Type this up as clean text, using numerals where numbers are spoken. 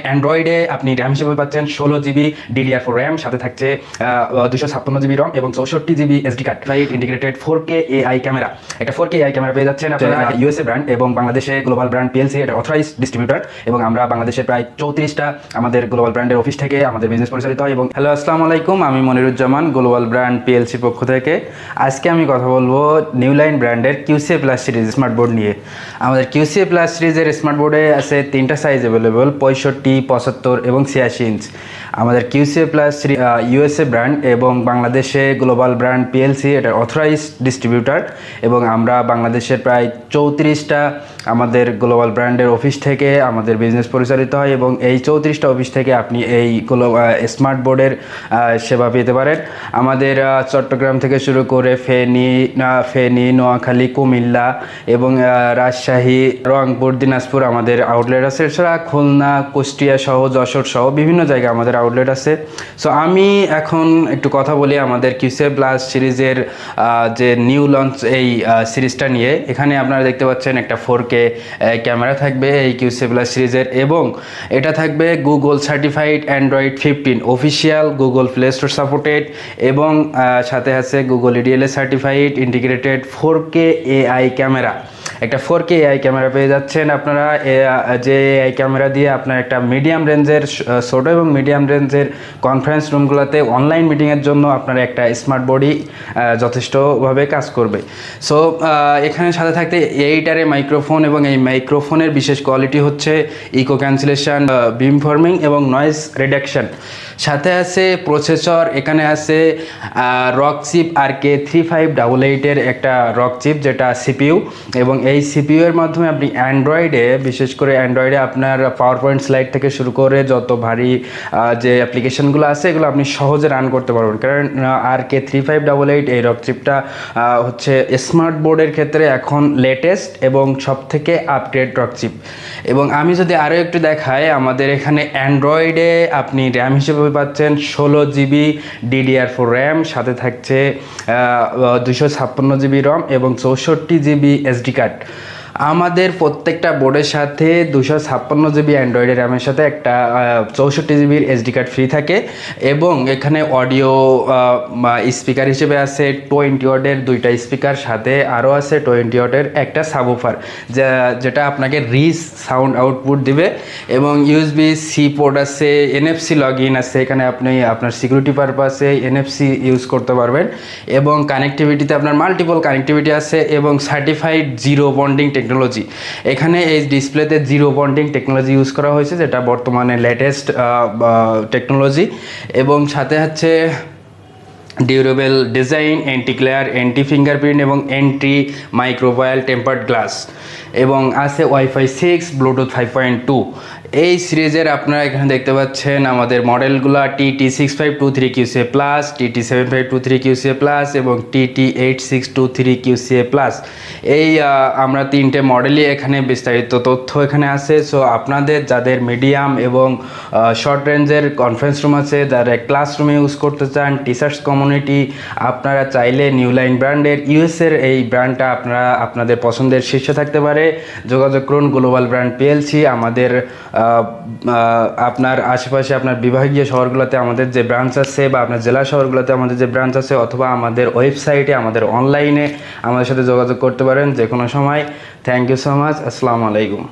অ্যান্ড্রয়েডে আপনি র্যাম হিসেবে পাচ্ছেন 16 জিবি DDR4 র্যাম, সাথে থাকছে 256 জিবি রম এবং 64 GB SD card, integrated 4K AI camera. একটা 4K AI ক্যামেরা পেয়ে যাচ্ছেন আপনারা। USA ব্র্যান্ড এবং বাংলাদেশে গ্লোবাল ব্র্যান্ড PLC এটা অথরাইজড ডিস্ট্রিবিউটর, এবং আমরা বাংলাদেশে প্রায় 34টা আমাদের গ্লোবাল ব্র্যান্ডের অফিস থেকে আমাদের বিজনেস পরিচালিত হয়। এবং হ্যালো, আসসালামু আলাইকুম, আমি মনিরুজ্জামান, গ্লোবাল ব্র্যান্ড PLC পক্ষ থেকে। আজকে আমি কথা বলবো নিউ লাইন ব্র্যান্ডের QCA প্লাস সিরিজ স্মার্টবোর্ড নিয়ে। আমাদের QCA প্লাস সিরিজের স্মার্টবোর্ডে আছে 3টা সাইজ অ্যাভেলেবল, 65, 75 এবং 86 ইঞ্চ। আমাদের QCA প্লাস USA ব্র্যান্ড এবং বাংলাদেশে গ্লোবাল ব্র্যান্ড PLC এটার অথরাইজড ডিস্ট্রিবিউটর, এবং আমরা বাংলাদেশের প্রায় 34টা আমাদের গ্লোবাল ব্র্যান্ডের অফিস থেকে আমাদের বিজনেস পরিচালিত হয়, এবং এই 34টা অফিস থেকে আপনি এই স্মার্ট বোর্ডের সেবা পেতে পারেন। আমাদের চট্টগ্রাম থেকে শুরু করে ফেনী, নোয়াখালী, কুমিল্লা এবং রাজশাহী, রংপুর, দিনাজপুর আমাদের আউটলেট আছে। এছাড়া খুলনা, কুষ্টিয়া সহ, যশোর সহ বিভিন্ন জায়গায় আমাদের আউটলেট আছে। সো আমি এখন একটু কথা বলি আমাদের QCA প্লাস সিরিজের যে নিউ লঞ্চ এই সিরিজটা নিয়ে। এখানে আপনারা দেখতে পাচ্ছেন একটা 4K ক্যামেরা থাকবে এই QCA প্লাস সিরিজের, এবং এটা থাকবে Google certified Android 15 official, Google play store supported, এবং সাথে আছে Google EDLA certified integrated 4K AI camera. একটা 4K AI ক্যামেরা পেয়ে যাচ্ছেন আপনারা, যে AI ক্যামেরা দিয়ে আপনার একটা মিডিয়াম রেঞ্জের, ছোটো এবং মিডিয়াম রেঞ্জের কনফারেন্স রুমগুলোতে অনলাইন মিটিংয়ের জন্য আপনার একটা স্মার্ট বোর্ডই যথেষ্টভাবে কাজ করবে। সো এখানে সাথে থাকতে এইটারে মাইক্রোফোন, এবং এই মাইক্রোফোনের বিশেষ কোয়ালিটি হচ্ছে ইকো ক্যান্সেলেশন, বিম ফর্মিং এবং নয়েজ রিডাকশন। সাথে আছে প্রসেসর, এখানে আছে রক চিপ RK3588 এর একটা রক চিপ, যেটা CPU, এবং এই CPU এর মাধ্যমে আপনি অ্যান্ড্রয়েডে, বিশেষ করে অ্যান্ড্রয়েডে আপনার পাওয়ার পয়েন্ট স্লাইড থেকে শুরু করে যত ভারী যে অ্যাপ্লিকেশনগুলো আছে এগুলো আপনি সহজে রান করতে পারবেন। কারণ RK3588 এই রক চিপটা হচ্ছে স্মার্ট বোর্ডের ক্ষেত্রে এখন লেটেস্ট এবং সবথেকে আপডেট রক চিপ। এবং আমি যদি আরও একটু দেখাই, আমাদের এখানে অ্যান্ড্রয়েডে আপনি র্যাম হিসেবে পাচ্ছেন 16 GB DDR4 র্যাম, সাথে থাকছে 256 GB রম এবং 64 GB SD কার্ড। আমাদের প্রত্যেকটা বোর্ডের সাথে 256 GB অ্যান্ড্রয়েডের র্যামের সাথে একটা 64 GB SD কার্ড ফ্রি থাকে, এবং এখানে অডিও স্পিকার হিসেবে আছে 20 ওয়াটের 2টা স্পিকার, সাথে আরও আছে 20 ওয়াটের একটা সাবউফার, যেটা আপনাকে রিচ সাউন্ড আউটপুট দিবে, এবং USB-C পোর্ট আছে, NFC লগ ইন আছে। এখানে আপনি আপনার সিকিউরিটি পারপাসে NFC ইউজ করতে পারবেন, এবং কানেক্টিভিটিতে আপনার মাল্টিপল কানেক্টিভিটি আছে, এবং সার্টিফাইড জিরো বন্ডিং টেকনোলজি। এখানে এই ডিসপ্লেতে জিরো বন্ডিং টেকনোলজি ইউজ করা হয়েছে, যেটা বর্তমানে লেটেস্ট টেকনোলজি, এবং সাথে হচ্ছে durable design, anti glare, anti fingerprint এবং অ্যান্টি মাইক্রোবায়াল টেম্পার্ড গ্লাস, এবং আছে Wi-Fi 6, ব্লুটুথ 5.2। এই সিরিজের আপনারা এখানে দেখতে পাচ্ছেন আমাদের মডেলগুলো TT6523 QCA plus, TT7523 QCA plus এবং TT8623 QCA প্লাস। এই আমরা 3টে মডেলই এখানে বিস্তারিত তথ্য এখানে আছে। সো আপনাদের যাদের মিডিয়াম এবং শর্ট রেঞ্জের কনফারেন্স রুম আছে, যারা ক্লাসরুমে ইউজ করতে চান, টিচার্স কমিউনিটি, আপনারা চাইলে নিউ লাইন ব্র্যান্ডের ইউএসের এই ব্র্যান্ডটা আপনাদের পছন্দের শীর্ষে থাকতে পারে। যোগাযোগ করুন গ্লোবাল ব্র্যান্ড PLC। আমাদের আপনার আশেপাশে আপনার বিভাগীয় শহরগুলোতে আমাদের যে ব্রাঞ্চ আছে, বা আপনার জেলা শহরগুলোতে আমাদের যে ব্রাঞ্চ আছে, অথবা আমাদের ওয়েবসাইটে, আমাদের অনলাইনে আমাদের সাথে যোগাযোগ করতে পারেন যে কোনো সময়। Thank you so much. আসসালামু আলাইকুম।